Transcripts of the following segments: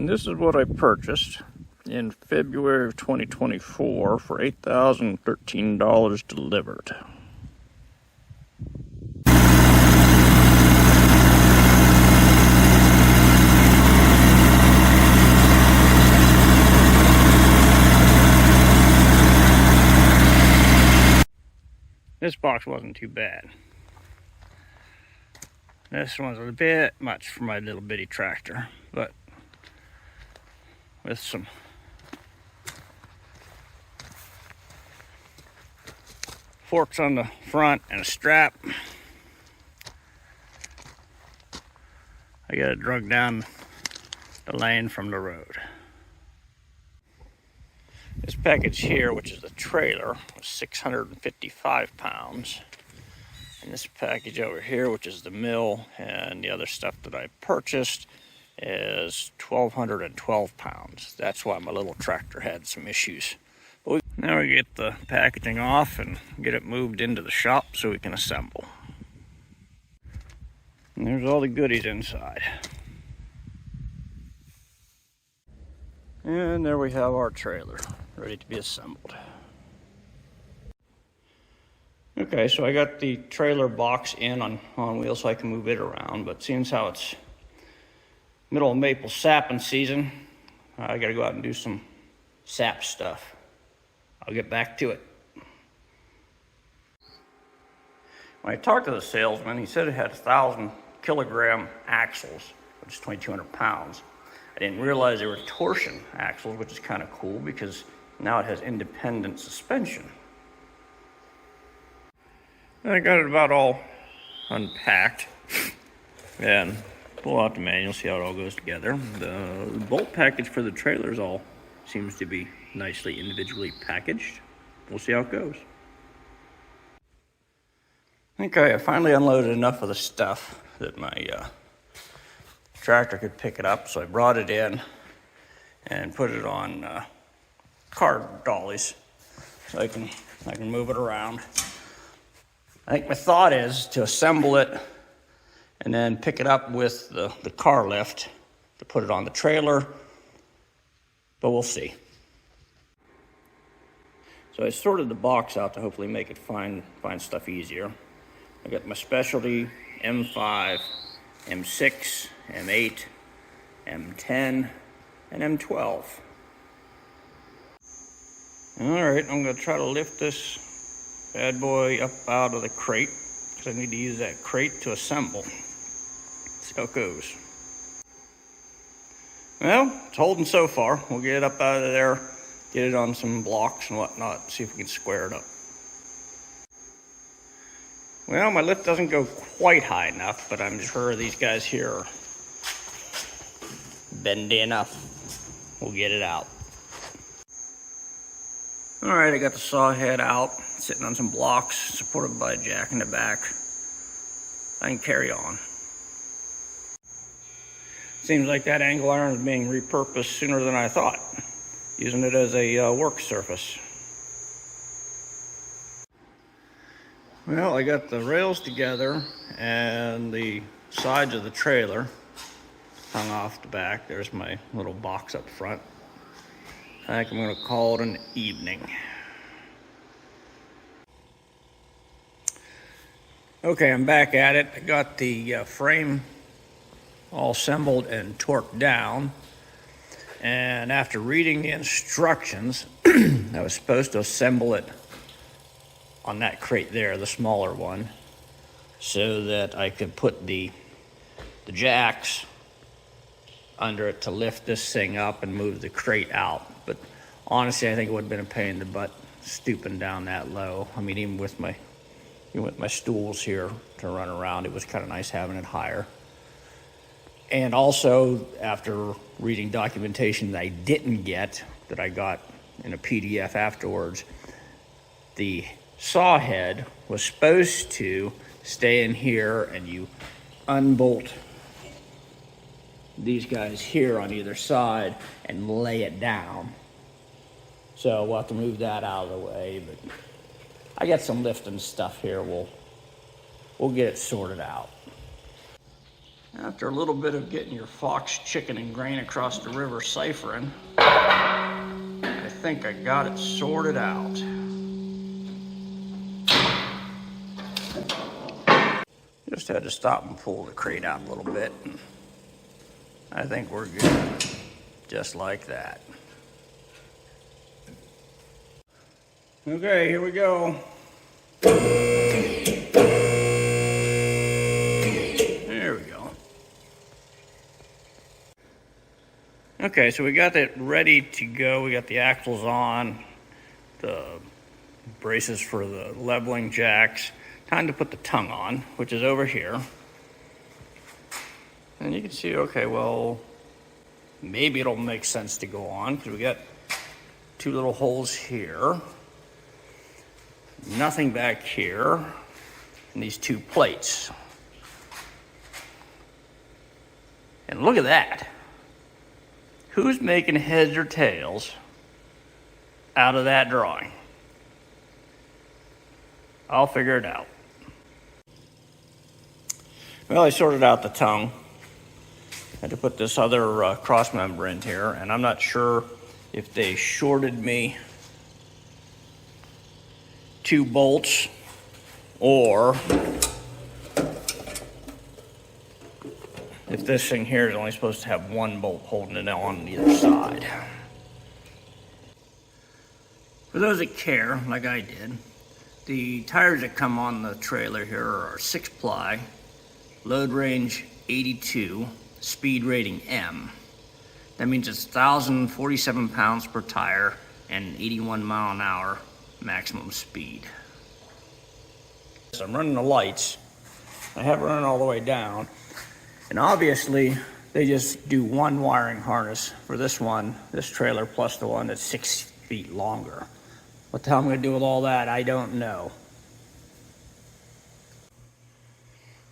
And this is what I purchased in February of 2024 for $8,013 delivered. This box wasn't too bad. This one's a bit much for my little bitty tractor, but with some forks on the front and a strap, I got it drug down the lane from the road. This package here, which is the trailer, was 655 pounds. And this package over here, which is the mill and the other stuff that I purchased, is 1,212 pounds. That's why my little tractor had some issues. But now we get the packaging off and get it moved into the shop so we can assemble. And there's all the goodies inside. And there we have our trailer, ready to be assembled. Okay, so I got the trailer box in on wheels so I can move it around, but seeing as how it's middle of maple sapping season, I gotta go out and do some sap stuff. I'll get back to it. When I talked to the salesman, he said it had 1,000 kilogram axles, which is 2,200 pounds. I didn't realize they were torsion axles, which is kind of cool because now it has independent suspension. I got it about all unpacked and pull out the manual, see how it all goes together. The bolt package for the trailers all seems to be nicely individually packaged. We'll see how it goes. Okay, I finally unloaded enough of the stuff that my tractor could pick it up, so I brought it in and put it on car dollies so I can move it around. I think my thought is to assemble it and then pick it up with the car lift to put it on the trailer, but we'll see. So I sorted the box out to hopefully make it find stuff easier. I got my specialty M5, M6, M8, M10, and M12. All right, I'm gonna try to lift this bad boy up out of the crate because I need to use that crate to assemble. See how it goes. Well, it's holding so far. We'll get it up out of there, get it on some blocks and whatnot, see if we can square it up. Well, my lift doesn't go quite high enough, but I'm sure these guys here are bendy enough. We'll get it out. All right, I got the saw head out, sitting on some blocks, supported by a jack in the back. I can carry on. Seems like that angle iron is being repurposed sooner than I thought, using it as a work surface. Well, I got the rails together and the sides of the trailer hung off the back. There's my little box up front. I think I'm gonna call it an evening. Okay, I'm back at it. I got the frame all assembled and torqued down. And after reading the instructions, I was supposed to assemble it on that crate there, the smaller one, so that I could put the jacks under it to lift this thing up and move the crate out. But honestly, I think it would have been a pain in the butt stooping down that low. I mean, even with my stools here to run around, it was kind of nice having it higher. And also, after reading documentation that I didn't get, that I got in a PDF afterwards, the saw head was supposed to stay in here and you unbolt these guys here on either side and lay it down. So we'll have to move that out of the way, but I got some lifting stuff here. We'll get it sorted out. After a little bit of getting your fox, chicken, and grain across the river ciphering, I think I got it sorted out. Just had to stop and pull the crate out a little bit. I think we're good, just like that. Okay, here we go. There we go. Okay, so we got it ready to go. We got the axles on, the braces for the leveling jacks. Time to put the tongue on, which is over here. And you can see, okay, well, maybe it'll make sense to go on because we got two little holes here, nothing back here, and these two plates. And look at that. Who's making heads or tails out of that drawing? I'll figure it out. Well, I sorted out the tongue. Had to put this other cross member in here, and I'm not sure if they shorted me 2 bolts or if this thing here is only supposed to have 1 bolt holding it on either side. For those that care, like I did, the tires that come on the trailer here are 6-ply, load range 82, speed rating M. That means it's 1,047 pounds per tire and 81 mile an hour maximum speed. So I'm running the lights. I have it running all the way down. And obviously, they just do 1 wiring harness for this one, this trailer, plus the one that's 6 feet longer. What the hell I'm gonna do with all that, I don't know.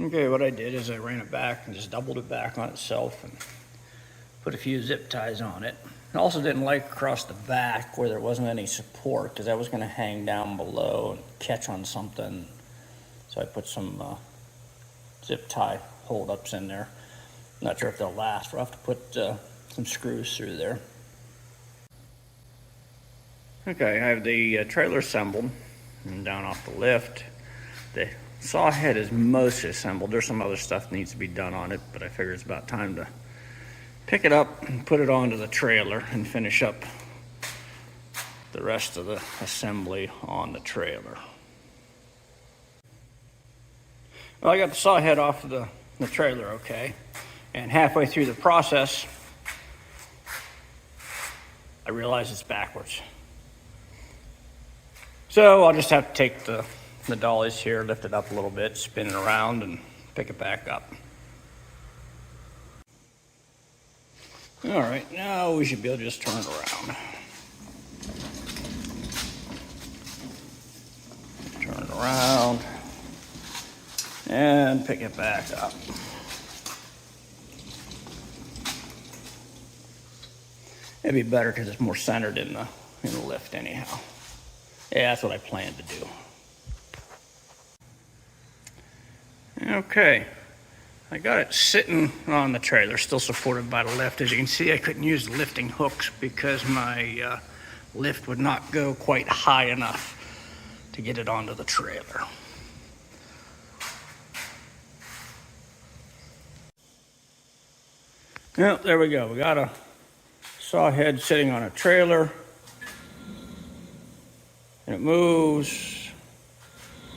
Okay, what I did is I ran it back and just doubled it back on itself and put a few zip ties on it. I also didn't like across the back where there wasn't any support because that was going to hang down below and catch on something. So I put some zip tie hold-ups in there. I'm not sure if they'll last. We'll have to put some screws through there. Okay, I have the trailer assembled and down off the lift. The saw head is mostly assembled. There's some other stuff that needs to be done on it, but I figure it's about time to pick it up and put it onto the trailer and finish up the rest of the assembly on the trailer. Well, I got the saw head off of the trailer okay, and halfway through the process, I realized it's backwards. So I'll just have to take the dollies here, lift it up a little bit, spin it around, and pick it back up. All right, now we should be able to just turn it around. Turn it around and pick it back up. It'd be better because it's more centered in the lift anyhow. Yeah, that's what I planned to do. Okay, I got it sitting on the trailer, still supported by the lift. As you can see, I couldn't use the lifting hooks because my lift would not go quite high enough to get it onto the trailer. Well, there we go. We got a saw head sitting on a trailer, and it moves.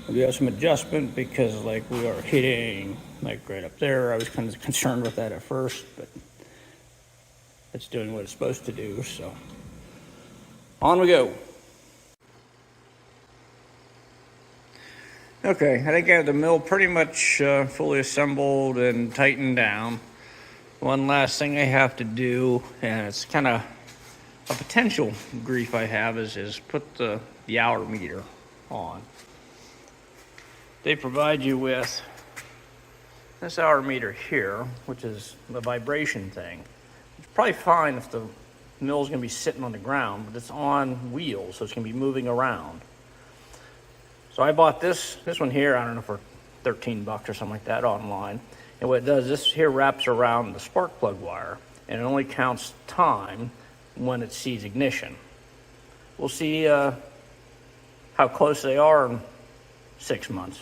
We have some adjustment because like we are hitting like right up there. I was kind of concerned with that at first, but it's doing what it's supposed to do, so on we go. Okay, I think I have the mill pretty much fully assembled and tightened down. One last thing I have to do, and it's kind of a potential grief I have, is put the hour meter on. They provide you with this hour meter here, which is the vibration thing. It's probably fine if the mill's gonna be sitting on the ground, but it's on wheels, so it's gonna be moving around. So I bought this one here, I don't know, for $13 or something like that online. And what it does, this here wraps around the spark plug wire, and it only counts time when it sees ignition. We'll see how close they are in 6 months.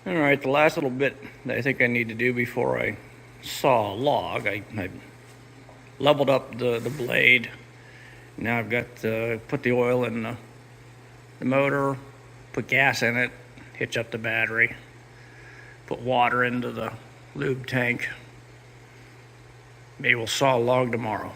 All right, the last little bit that I think I need to do before I saw a log, I leveled up the blade. Now I've got to put the oil in the motor, put gas in it, hitch up the battery, put water into the lube tank. Maybe we'll saw a log tomorrow.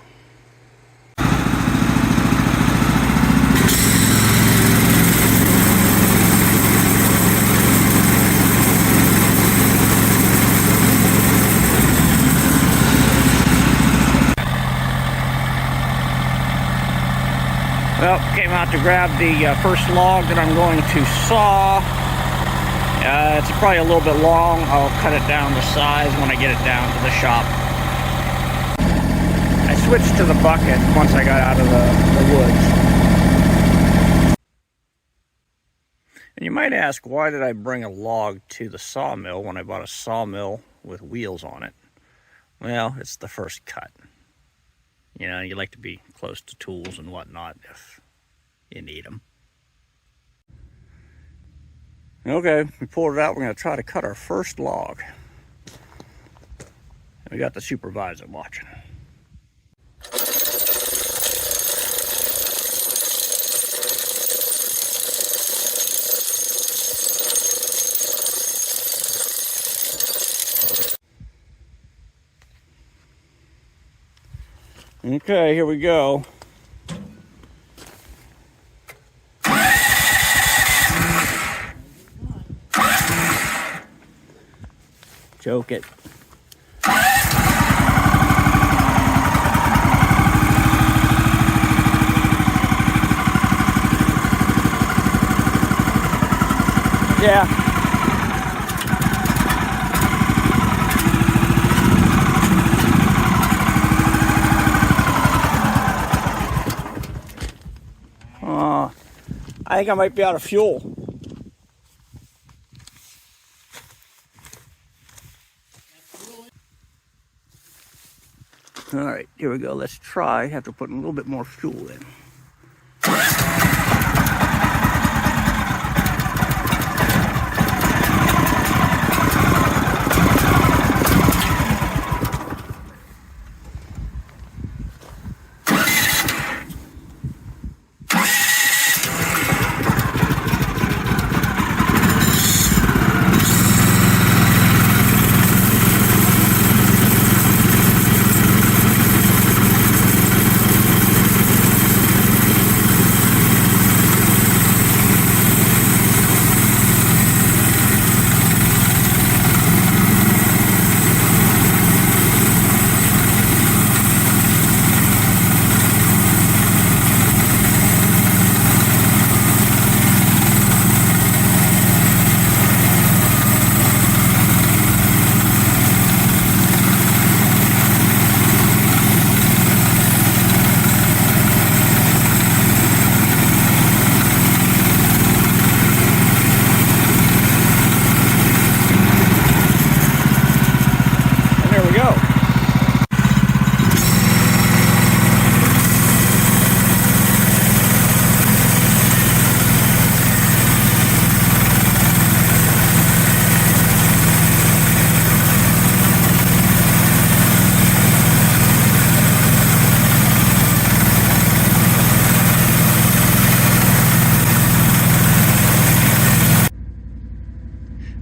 Well, came out to grab the first log that I'm going to saw. It's probably a little bit long. I'll cut it down to size when I get it down to the shop. I switched to the bucket once I got out of the woods. And you might ask, why did I bring a log to the sawmill when I bought a sawmill with wheels on it? Well, it's the first cut. You know, you like to be close to tools and whatnot if you need them. Okay, we pulled it out. We're going to try to cut our first log. We got the supervisor watching. Okay, here we go. Choke it. Yeah. I think I might be out of fuel. All right, here we go. Let's try. Have to put a little bit more fuel in.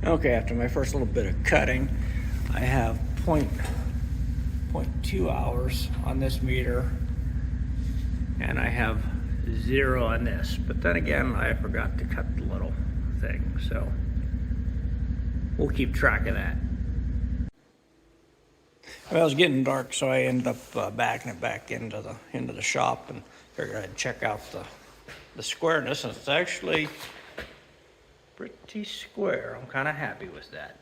Okay, after my first little bit of cutting, I have 0.2 hours on this meter, and I have 0 on this. But then again, I forgot to cut the little thing, so we'll keep track of that. Well, it was getting dark, so I ended up backing it back into the shop and figured I'd check out the squareness, and it's actually pretty square. I'm kind of happy with that.